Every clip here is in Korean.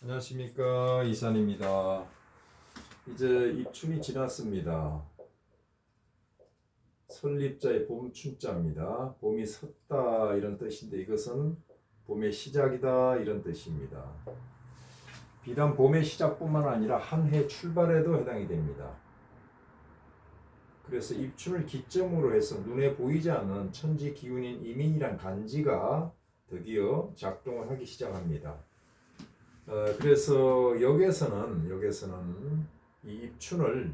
안녕하십니까, 이산입니다. 이제 입춘이 지났습니다. 설립자의 봄춘자입니다. 봄이 섰다 이런 뜻인데 이것은 봄의 시작이다 이런 뜻입니다. 비단 봄의 시작뿐만 아니라 한 해 출발에도 해당이 됩니다. 그래서 입춘을 기점으로 해서 눈에 보이지 않는 천지 기운인 이민이란 간지가 드디어 작동을 하기 시작합니다. 그래서 역에서는 이 입춘을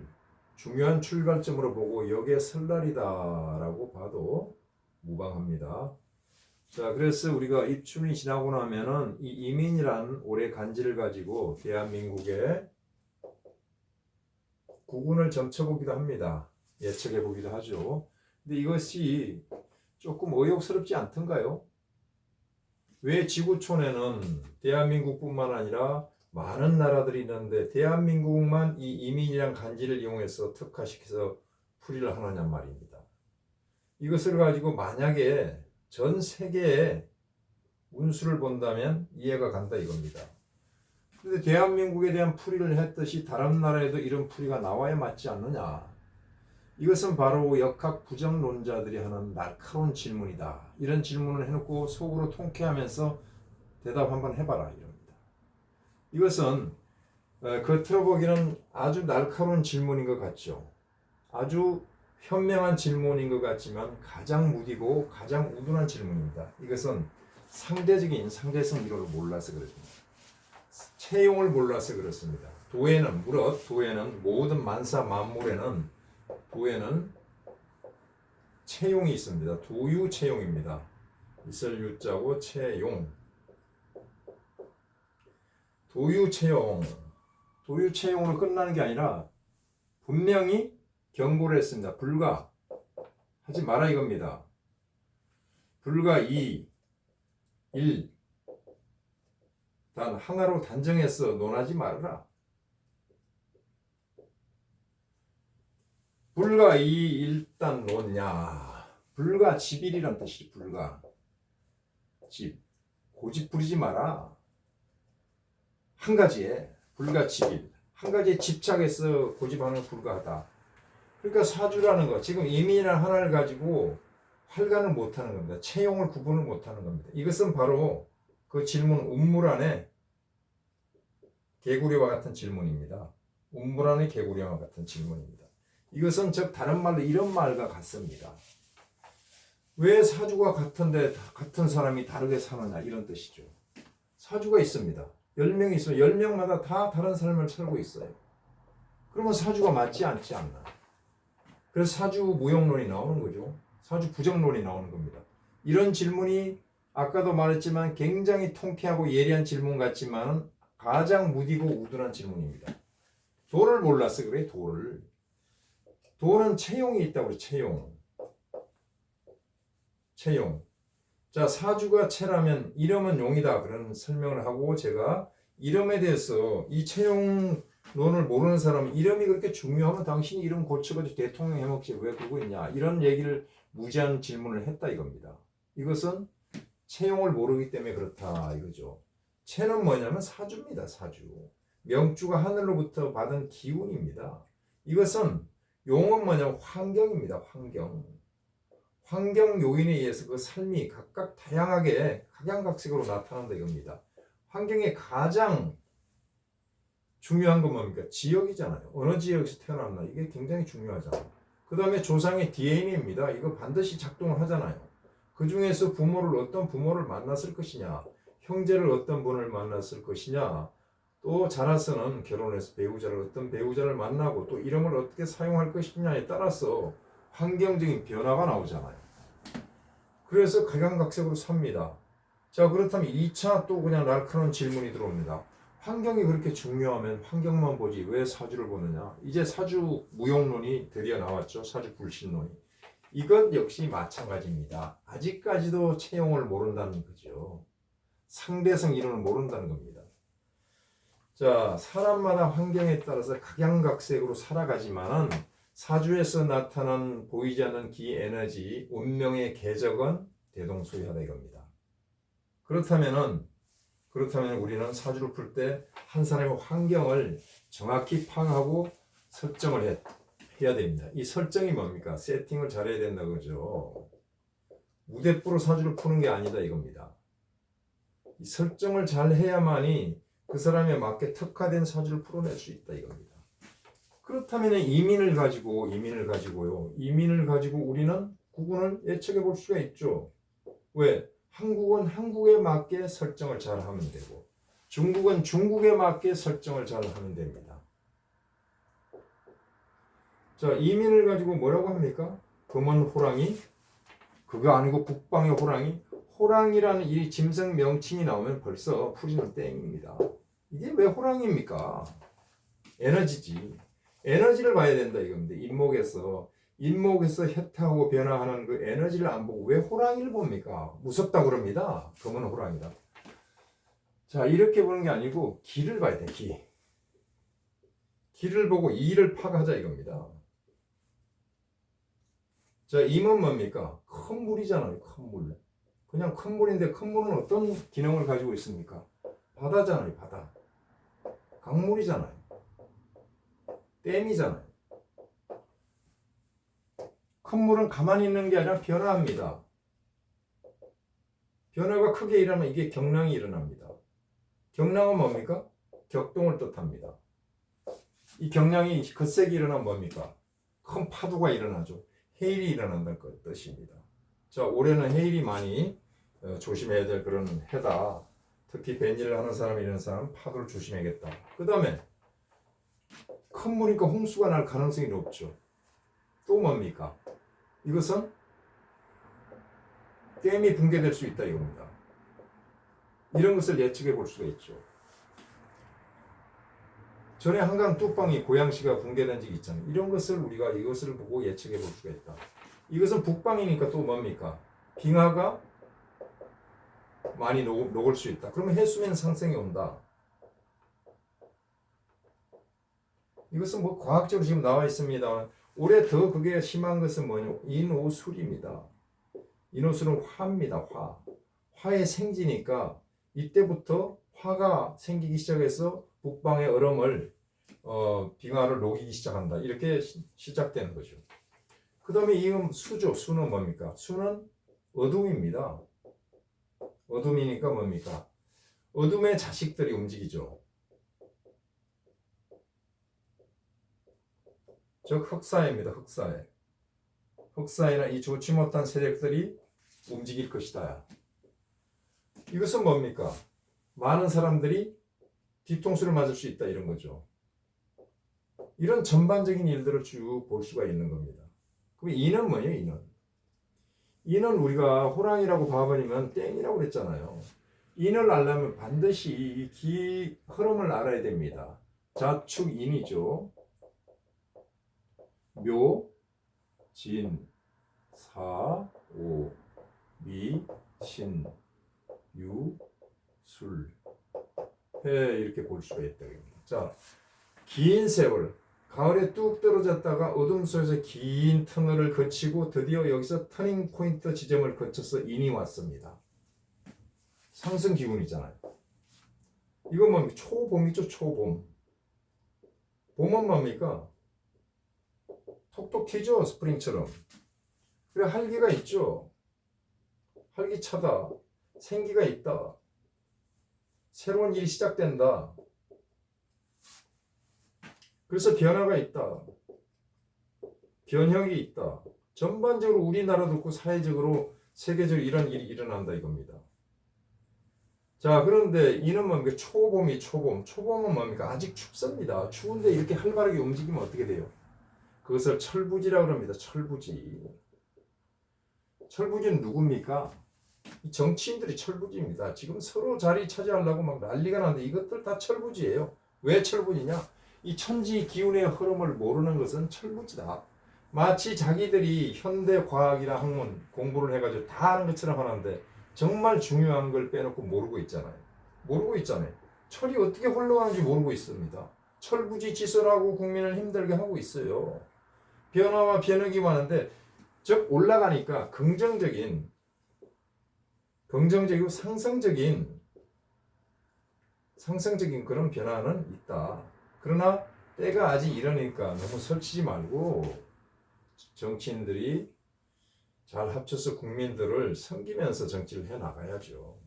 중요한 출발점으로 보고 역의 설날이다라고 봐도 무방합니다. 자, 그래서 우리가 입춘이 지나고 나면은 이 이민이란 올해 간지를 가지고 대한민국의 국운을 점쳐보기도 합니다. 예측해 보기도 하죠. 근데 이것이 조금 의욕스럽지 않던가요? 왜 지구촌에는 대한민국뿐만 아니라 많은 나라들이 있는데 대한민국만 이 이민이란 간지를 이용해서 특화시켜서 풀이를 하느냐 말입니다. 이것을 가지고 만약에 전 세계의 운수를 본다면 이해가 간다 이겁니다. 그런데 대한민국에 대한 풀이를 했듯이 다른 나라에도 이런 풀이가 나와야 맞지 않느냐. 이것은 바로 역학 부정론자들이 하는 날카로운 질문이다. 이런 질문을 해놓고 속으로 통쾌하면서 대답 한번 해봐라 이럽니다. 이것은 겉으로 보기는 아주 날카로운 질문인 것 같죠. 아주 현명한 질문인 것 같지만 가장 무디고 가장 우둔한 질문입니다. 이것은 상대성 이론을 몰라서 그렇습니다. 채용을 몰라서 그렇습니다. 도에는 모든 만사 만물에는 도에는 채용이 있습니다. 도유 채용입니다. 있을 유자고 채용. 도유 채용으로 끝나는 게 아니라 분명히 경고를 했습니다. 불가 하지 마라 이겁니다. 불가 2, 1 단 하나로 단정해서 논하지 말아라. 불가 2 일단 논냐. 불가 집일이란 뜻이 불가 집 고집 부리지 마라. 한 가지에 불가 집일 한 가지에 집착해서 고집하는 불가하다. 그러니까 사주라는 거 지금 이민이라는 하나를 가지고 활간을 못하는 겁니다. 채용을 구분을 못하는 겁니다. 이것은 바로 그 질문 운물 안에 개구리와 같은 질문입니다. 운물 안에 개구리와 같은 질문입니다. 이것은 즉 다른 말로 이런 말과 같습니다. 왜 사주가 같은데 같은 사람이 다르게 사느냐 이런 뜻이죠. 사주가 있습니다. 10명이 있으면 10명마다 다 다른 삶을 살고 있어요. 그러면 사주가 맞지 않지 않나. 그래서 사주 무용론이 나오는 거죠. 사주 부정론이 나오는 겁니다. 이런 질문이 아까도 말했지만 굉장히 통쾌하고 예리한 질문 같지만 가장 무디고 우둔한 질문입니다. 도를 몰라서 그래. 도는 채용이 있다고 그래. 채용. 자, 사주가 채라면 이름은 용이다. 그런 설명을 하고 제가 이름에 대해서 이 채용론을 모르는 사람은 이름이 그렇게 중요하면 당신이 이름 고쳐가지고 대통령 해먹지 왜 그러고 있냐. 이런 얘기를 무지한 질문을 했다 이겁니다. 이것은 채용을 모르기 때문에 그렇다 이거죠. 채는 뭐냐면 사주입니다. 사주. 명주가 하늘로부터 받은 기운입니다. 이것은 용은 뭐냐면 환경입니다. 환경 요인에 의해서 그 삶이 각각 다양하게 각양각색으로 나타난다 이겁니다. 환경의 가장 중요한 건 뭡니까? 지역이잖아요. 어느 지역에서 태어났나 이게 굉장히 중요하잖아요. 그 다음에 조상의 DNA입니다. 이거 반드시 작동을 하잖아요. 그 중에서 어떤 부모를 만났을 것이냐, 형제를 어떤 분을 만났을 것이냐, 또 자라서는 결혼해서 어떤 배우자를 만나고 또 이름을 어떻게 사용할 것이냐에 따라서 환경적인 변화가 나오잖아요. 그래서 각양각색으로 삽니다. 자, 그렇다면 2차 또 그냥 날카로운 질문이 들어옵니다. 환경이 그렇게 중요하면 환경만 보지 왜 사주를 보느냐. 이제 사주 무용론이 드디어 나왔죠. 사주 불신론이. 이것 역시 마찬가지입니다. 아직까지도 채용을 모른다는 거죠. 상대성 이론을 모른다는 겁니다. 자, 사람마다 환경에 따라서 각양각색으로 살아가지만은 사주에서 나타난 보이지 않는 기 에너지, 운명의 궤적은 대동소이하다 이겁니다. 그렇다면은 그렇다면 우리는 사주를 풀 때 한 사람의 환경을 정확히 파악하고 설정을 해야 됩니다. 이 설정이 뭡니까? 세팅을 잘해야 된다 그죠. 무대뽀로 사주를 푸는 게 아니다 이겁니다. 이 설정을 잘 해야만이 그 사람에 맞게 특화된 사주를 풀어낼 수 있다 이겁니다. 그렇다면 이민을 가지고요. 이민을 가지고 우리는 구군을 예측해 볼 수가 있죠. 왜? 한국은 한국에 맞게 설정을 잘 하면 되고 중국은 중국에 맞게 설정을 잘 하면 됩니다. 자, 이민을 가지고 뭐라고 합니까? 금은 호랑이, 그거 아니고 북방의 호랑이, 호랑이라는 이 짐승 명칭이 나오면 벌써 풀이는 땡입니다. 이게 왜 호랑이입니까? 에너지지. 에너지를 봐야 된다 이겁니다. 인목에서 혜택하고 변화하는 그 에너지를 안 보고 왜 호랑이를 봅니까? 무섭다고 그럽니다. 금은 호랑이다. 자, 이렇게 보는 게 아니고 기를 봐야 돼. 기를 보고 이를 파악하자 이겁니다. 자, 임은 뭡니까? 큰 물이잖아요. 큰 물. 그냥 큰 물인데 큰 물은 어떤 기능을 가지고 있습니까? 바다잖아요. 바다. 강물이잖아요. 댐이잖아요. 큰 물은 가만히 있는 게 아니라 변화합니다. 변화가 크게 일어나면 이게 경랑이 일어납니다. 경랑은 뭡니까? 격동을 뜻합니다. 이 경랑이 거세게 일어나면 뭡니까? 큰 파도가 일어나죠. 해일이 일어난다는 뜻입니다. 자, 올해는 해일이 많이 조심해야 될 그런 해다. 특히 뱃일을 하는 사람 이런 사람 파도를 조심해야겠다. 그 다음에 큰 물이니까 홍수가 날 가능성이 높죠. 또 뭡니까? 이것은 댐이 붕괴될 수 있다 이겁니다. 이런 것을 예측해 볼 수가 있죠. 전에 한강 뚝방이 고양시가 붕괴된 적이 있잖아요. 이런 것을 우리가 이것을 보고 예측해 볼 수가 있다. 이것은 북방이니까 또 뭡니까? 빙하가 많이 녹을 수 있다. 그러면 해수면 상승이 온다. 이것은 뭐 과학적으로 지금 나와 있습니다. 올해 더 그게 심한 것은 뭐냐? 인오술입니다. 인오술은 화입니다. 화의 생지니까 이때부터 화가 생기기 시작해서 북방의 얼음을 빙하를 녹이기 시작한다. 이렇게 시작되는 거죠. 그 다음에 이음 수죠. 수는 뭡니까? 수는 어둠입니다. 어둠이니까 뭡니까? 어둠의 자식들이 움직이죠. 즉 흑사입니다. 흑사에. 흑사에는 이 좋지 못한 세력들이 움직일 것이다. 이것은 뭡니까? 많은 사람들이 뒤통수를 맞을 수 있다 이런 거죠. 이런 전반적인 일들을 쭉 볼 수가 있는 겁니다. 그럼 인은 뭐예요? 인은 우리가 호랑이라고 봐버리면 땡이라고 그랬잖아요. 인을 알려면 반드시 이 기 흐름을 알아야 됩니다. 자축인이죠. 묘, 진, 사, 오, 미, 신, 유, 술, 해 이렇게 볼 수가 있다. 자, 긴 세월, 가을에 뚝 떨어졌다가 어둠 속에서 긴 터널을 거치고 드디어 여기서 터닝 포인트 지점을 거쳐서 인이 왔습니다. 상승 기운이잖아요. 이건 뭡니까? 초봄이죠. 초봄. 봄은 뭡니까? 톡톡 튀죠. 스프링처럼. 그래 활기가 있죠. 활기차다. 생기가 있다. 새로운 일이 시작된다. 그래서 변화가 있다. 변혁이 있다. 전반적으로 우리나라도 그렇고 사회적으로 세계적으로 이런 일이 일어난다 이겁니다. 자, 그런데 이는 뭡니까? 초봄. 초봄은 뭡니까? 아직 춥습니다. 추운데 이렇게 활발하게 움직이면 어떻게 돼요? 그것을 철부지라고 합니다. 철부지. 철부지는 누굽니까? 이 정치인들이 철부지입니다. 지금 서로 자리 차지하려고 막 난리가 나는데 이것들 다 철부지예요. 왜 철부지냐? 이 천지 기운의 흐름을 모르는 것은 철부지다. 마치 자기들이 현대 과학이나 학문 공부를 해가지고 다 아는 것처럼 하는데 정말 중요한 걸 빼놓고 모르고 있잖아요. 철이 어떻게 흘러가는지 모르고 있습니다. 철부지 지수라고 국민을 힘들게 하고 있어요. 변화와 변혁이 많은데 즉 올라가니까 긍정적이고 상승적인 상승적인 그런 변화는 있다. 그러나 때가 아직 이러니까 너무 설치지 말고 정치인들이 잘 합쳐서 국민들을 섬기면서 정치를 해 나가야죠.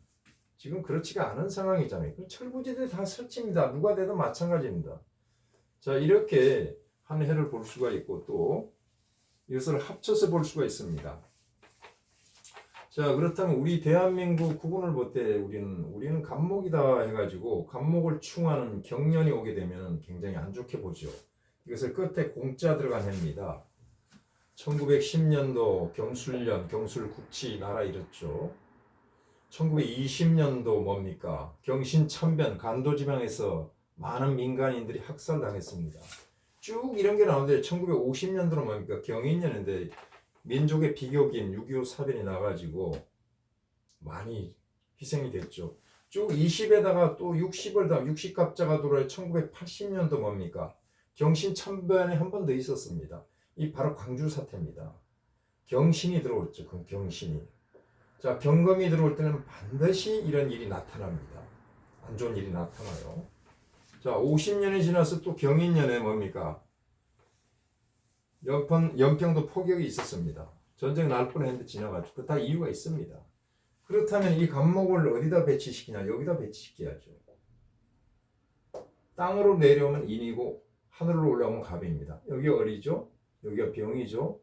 지금 그렇지가 않은 상황이잖아요. 철부지들이 다 설치입니다. 누가 돼도 마찬가지입니다. 자, 이렇게 한 해를 볼 수가 있고 또 이것을 합쳐서 볼 수가 있습니다. 자, 그렇다면 우리 대한민국 국운을 볼 때 우리는 간목이다 해가지고 간목을 충하는 경년이 오게 되면 굉장히 안 좋게 보죠. 이것을 끝에 공자 들어간 해입니다. 1910년도 경술년, 경술국치 나라 잃었죠. 1920년도 뭡니까? 경신천변 간도지방에서 많은 민간인들이 학살당했습니다. 쭉 이런 게 나오는데 1950년도는 뭡니까? 경인년인데 민족의 비극인 6.25 사변이 나가지고 많이 희생이 됐죠. 쭉 20에다가 또 60을 더 60갑자가 들어와 1980년도 뭡니까? 경신천변에 한 번 더 있었습니다. 이 바로 광주 사태입니다. 경신이 들어왔죠. 그 경신이. 자, 경금이 들어올 때는 반드시 이런 일이 나타납니다. 안 좋은 일이 나타나요. 자, 50년이 지나서 또 경인년에 뭡니까? 연평도 포격이 있었습니다. 전쟁 날 뻔했는데 지나갔죠. 그 다 이유가 있습니다. 그렇다면 이 간목을 어디다 배치시키냐? 여기다 배치시켜야죠. 땅으로 내려오면 인이고 하늘로 올라오면 갑입니다. 여기가 을이죠. 여기가 병이죠.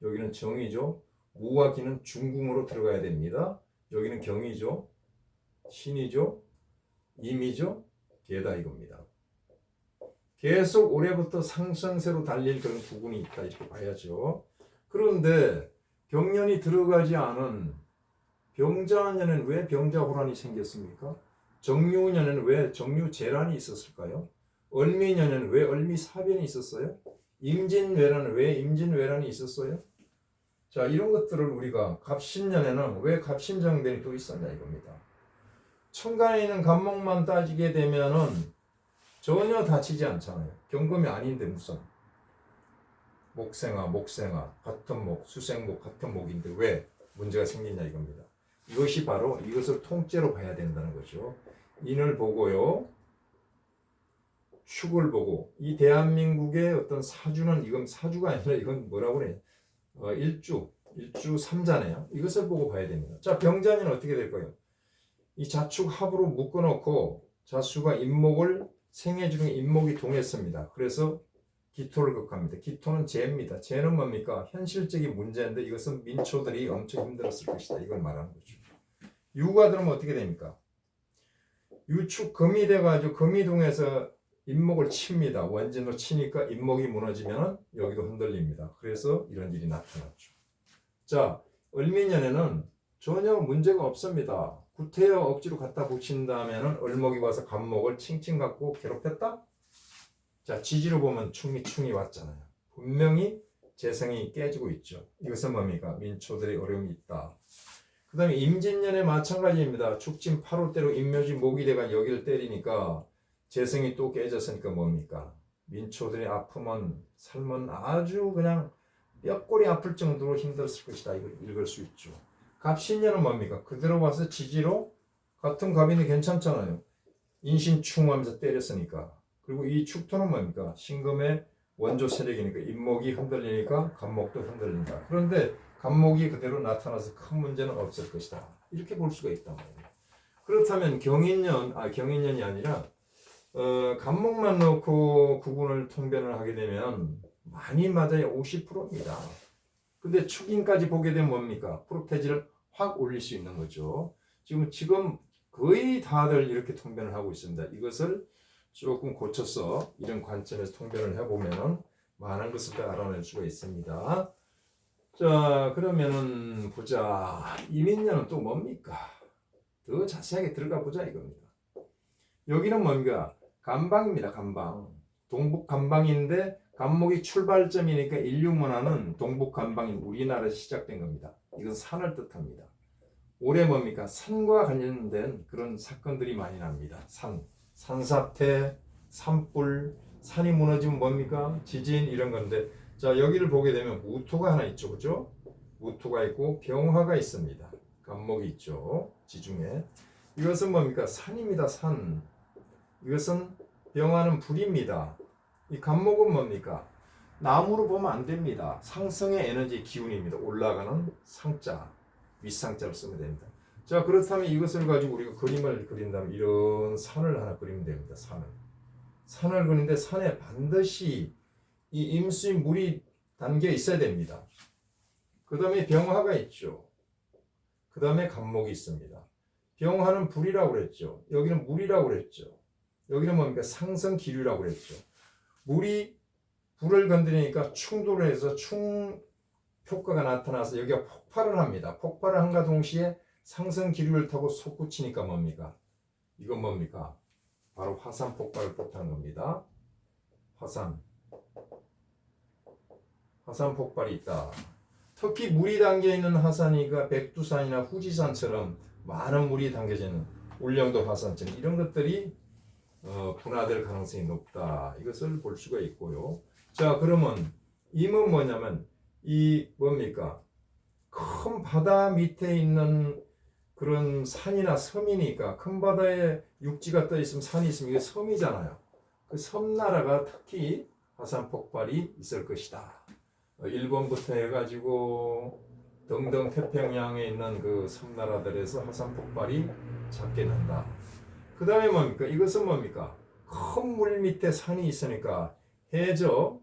여기는 정이죠. 무와 기는 중궁으로 들어가야 됩니다. 여기는 경이죠. 신이죠. 임이죠. 개다 이겁니다. 계속 올해부터 상승세로 달릴 그런 부분이 있다 이렇게 봐야죠. 그런데 병년이 들어가지 않은 병자년에는 왜 병자호란이 생겼습니까? 정유년에는 왜 정유재란이 있었을까요? 을미년에는 왜 을미사변이 있었어요? 임진왜란은 왜 임진왜란이 있었어요? 자, 이런 것들을 우리가 갑신년에는 왜 갑신정변이 또 있었냐 이겁니다. 천간에 있는 간목만 따지게 되면은 전혀 다치지 않잖아요. 경금이 아닌데 무슨 목생아 같은 목, 수생목 같은 목인데 왜 문제가 생기냐 이겁니다. 이것이 바로 이것을 통째로 봐야 된다는 거죠. 인을 보고요. 축을 보고 이 대한민국의 어떤 사주는 이건 사주가 아니라 이건 뭐라고 그래? 일주 삼자네요. 이것을 보고 봐야 됩니다. 자, 병자는 어떻게 될까요? 이 자축 합으로 묶어놓고 자수가 임목을 생애 중에 임목이 동했습니다. 그래서 기토를 극합니다. 기토는 재입니다. 재는 뭡니까? 현실적인 문제인데 이것은 민초들이 엄청 힘들었을 것이다. 이걸 말하는 거죠. 유가 들으면 어떻게 됩니까? 유축 금이 돼가지고 금이 동해서 임목을 칩니다. 원진으로 치니까 임목이 무너지면 여기도 흔들립니다. 그래서 이런 일이 나타났죠. 자, 을미년에는 전혀 문제가 없습니다. 구태여 억지로 갖다 붙인다면 을목이 와서 간목을 칭칭 갖고 괴롭혔다? 자, 지지로 보면 충이 왔잖아요. 분명히 재성이 깨지고 있죠. 이것은 뭡니까? 민초들의 어려움이 있다. 그 다음에 임진년에 마찬가지입니다. 축진 8호대로 임묘지 목이 돼가 여기를 때리니까 재성이 또 깨졌으니까 뭡니까? 민초들의 아픔은 삶은 아주 그냥 뼈골이 아플 정도로 힘들었을 것이다. 이걸 읽을 수 있죠. 갑신년은 뭡니까? 그대로 와서 지지로 같은 갑인데 괜찮잖아요. 인신충하면서 때렸으니까. 그리고 이 축토는 뭡니까? 신금의 원조 세력이니까 임목이 흔들리니까 간목도 흔들린다. 그런데 간목이 그대로 나타나서 큰 문제는 없을 것이다. 이렇게 볼 수가 있단 말이에요. 그렇다면 경인년이 아니라 간목만 넣고 구분을 통변을 하게 되면 많이 맞아야 50%입니다. 근데 축인까지 보게 되면 뭡니까? 프로테지를 확 올릴 수 있는 거죠. 지금 거의 다들 이렇게 통변을 하고 있습니다. 이것을 조금 고쳐서 이런 관점에서 통변을 해보면 많은 것을 다 알아낼 수가 있습니다. 자, 그러면은 보자. 이민년은 또 뭡니까? 더 자세하게 들어가 보자 이겁니다. 여기는 뭡니까? 간방입니다. 간방. 동북 간방인데 간목이 출발점이니까 인류문화는 동북 간방인 우리나라에서 시작된 겁니다. 이건 산을 뜻합니다. 올해 뭡니까? 산과 관련된 그런 사건들이 많이 납니다. 산사태, 산불, 산이 무너지면 뭡니까? 지진 이런 건데 자, 여기를 보게 되면 무토가 하나 있죠. 그죠? 무토가 있고 병화가 있습니다. 간목이 있죠. 지중해. 이것은 뭡니까? 산입니다. 산. 이것은 병하는 불입니다. 이 간목은 뭡니까? 나무로 보면 안 됩니다. 상승의 에너지 기운입니다. 올라가는 상자, 윗상자를 쓰면 됩니다. 자, 그렇다면 이것을 가지고 우리가 그림을 그린다면 이런 산을 하나 그리면 됩니다. 산을 그리는데 산에 반드시 이 임수의 물이 담겨 있어야 됩니다. 그 다음에 병화가 있죠. 그 다음에 간목이 있습니다. 병화는 불이라고 그랬죠. 여기는 물이라고 그랬죠. 여기는 뭡니까? 상승 기류라고 그랬죠. 물이 불을 건드리니까 충돌을 해서 효과가 나타나서 여기가 폭발을 합니다. 폭발을 한과 동시에 상승 기류를 타고 솟구치니까 뭡니까? 이건 뭡니까? 바로 화산 폭발을 뜻하는 겁니다. 화산 폭발이 있다. 특히 물이 담겨 있는 화산이가 백두산이나 후지산처럼 많은 물이 담겨져 있는 울릉도 화산처럼 이런 것들이 분화될 가능성이 높다. 이것을 볼 수가 있고요. 자, 그러면 임은 뭐냐면 이 뭡니까? 큰 바다 밑에 있는 그런 산이나 섬이니까 큰 바다에 육지가 떠 있으면 산이 있으면 이게 섬이잖아요. 그 섬나라가 특히 화산 폭발이 있을 것이다. 일본부터 해가지고 등등 태평양에 있는 그 섬나라들에서 화산 폭발이 잦게 난다. 그 다음에 뭡니까? 이것은 뭡니까? 큰 물 밑에 산이 있으니까 해저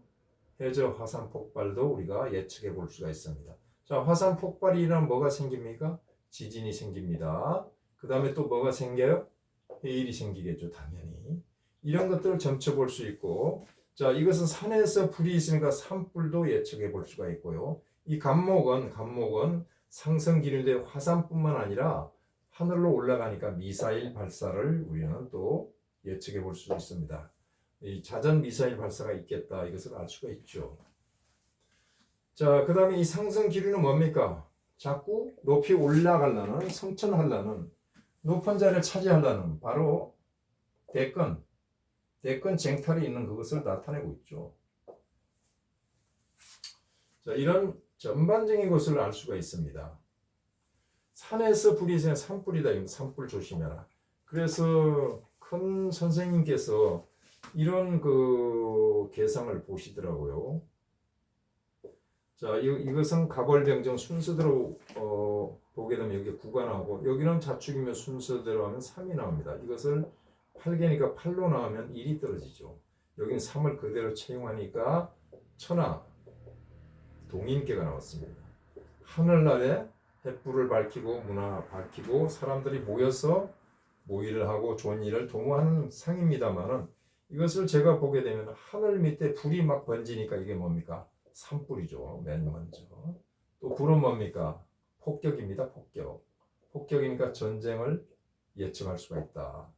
화산 폭발도 우리가 예측해 볼 수가 있습니다. 자, 화산 폭발이 일어나면 뭐가 생깁니까? 지진이 생깁니다. 그 다음에 또 뭐가 생겨요? 해일이 생기겠죠, 당연히. 이런 것들을 점쳐 볼 수 있고, 자, 이것은 산에서 불이 있으니까 산불도 예측해 볼 수가 있고요. 이 간목은 상승 기류인데 화산뿐만 아니라 하늘로 올라가니까 미사일 발사를 우리는 또 예측해 볼 수 있습니다. 이 자전 미사일 발사가 있겠다, 이것을 알 수가 있죠. 자, 그 다음에 이 상승 기류는 뭡니까? 자꾸 높이 올라가려는, 성천하려는, 높은 자리를 차지하려는 바로 대권 쟁탈이 있는 그것을 나타내고 있죠. 자, 이런 전반적인 것을 알 수가 있습니다. 산에서 불이 있으면 산불이다. 산불 조심해라. 그래서 큰 선생님께서 이런 그 개성을 보시더라고요. 자, 이것은 가벌병정 순서대로 보게 되면 여기 9가 나오고, 여기는 자축이면 순서대로 하면 3이 나옵니다. 이것을 8개니까 8로 나오면 1이 떨어지죠. 여기는 3을 그대로 채용하니까 천하 동인계가 나왔습니다. 하늘날에 횃불을 밝히고 문화 밝히고 사람들이 모여서 모의를 하고 좋은 일을 도모하는 상입니다만은, 이것을 제가 보게 되면 하늘 밑에 불이 막 번지니까 이게 뭡니까? 산불이죠. 맨 먼저. 또 불은 뭡니까? 폭격입니다. 폭격이니까 전쟁을 예측할 수가 있다.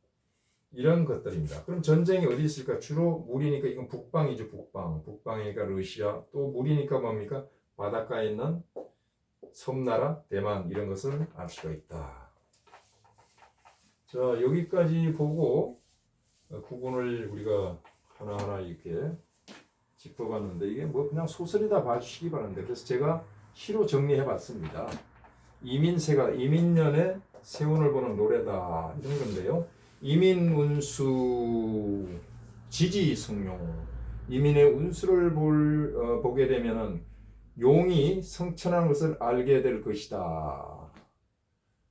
이런 것들입니다. 그럼 전쟁이 어디 있을까? 주로 물이니까 이건 북방이죠. 북방이니까 러시아. 또 물이니까 뭡니까? 바닷가에 있는 섬나라, 대만, 이런 것을 알 수가 있다. 자, 여기까지 보고 구분을 우리가 하나하나 이렇게 짚어봤는데, 이게 뭐 그냥 소설이다 봐주시기 바랍니다. 그래서 제가 시로 정리해봤습니다. 이민년의 세운을 보는 노래다, 이런 건데요. 이민운수 지지성용. 이민의 운수를 보게 되면은 용이 성천한 것을 알게 될 것이다.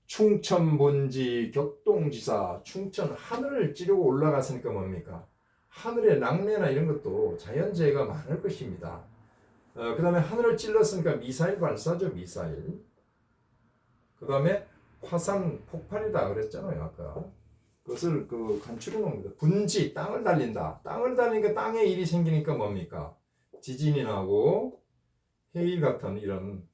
충천본지 격동지사. 충천, 하늘을 찌르고 올라갔으니까 뭡니까? 하늘의 낙뢰나 이런 것도 자연재해가 많을 것입니다. 그 다음에 하늘을 찔렀으니까 미사일 발사죠. 미사일. 그 다음에 화산 폭발이다 그랬잖아요, 아까. 그것을 간추려 놓습니다. 분지, 땅을 달린다. 땅을 달리니까 땅에 일이 생기니까 뭡니까? 지진이 나고 해일 같은 이런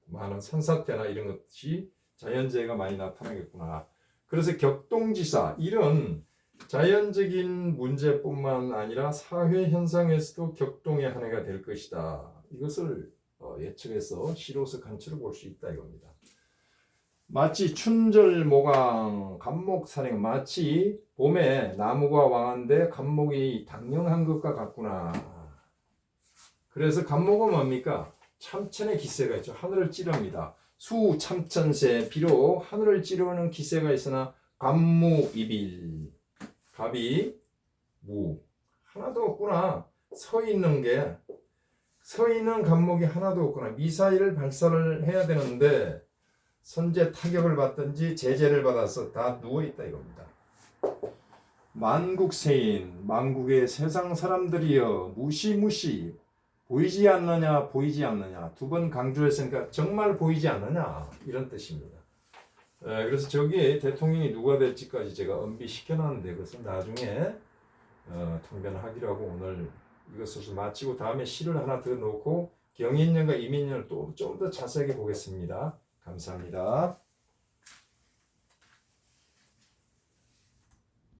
많은 산사태나 이런 것이 자연재해가 많이 나타나겠구나. 그래서 격동지사, 이런 자연적인 문제뿐만 아니라 사회 현상에서도 격동의 한 해가 될 것이다. 이것을 예측해서 시로서 간추려 볼 수 있다 이겁니다. 마치 춘절모강 간목산행, 마치 봄에 나무가 왕한데 간목이 당령한 것과 같구나. 그래서 간목은 뭡니까? 참천의 기세가 있죠. 하늘을 찌릅니다. 수 참천세, 비록 하늘을 찌르는 기세가 있으나 간무이빌. 갑이 무. 하나도 없구나. 서 있는 감목이 하나도 없구나. 미사일을 발사를 해야 되는데 선제 타격을 받든지 제재를 받아서 다 누워있다 이겁니다. 만국세인, 만국의 세상 사람들이여 무시무시 보이지 않느냐 보이지 않느냐 두 번 강조했으니까 정말 보이지 않느냐 이런 뜻입니다. 그래서 저기 대통령이 누가 될지까지 제가 엄비시켜놨는데 그것은 나중에 통변하기로 하고 오늘 이것을 마치고 다음에 시를 하나 더 놓고 경인년과 이민년을 또 좀 더 자세하게 보겠습니다. 감사합니다.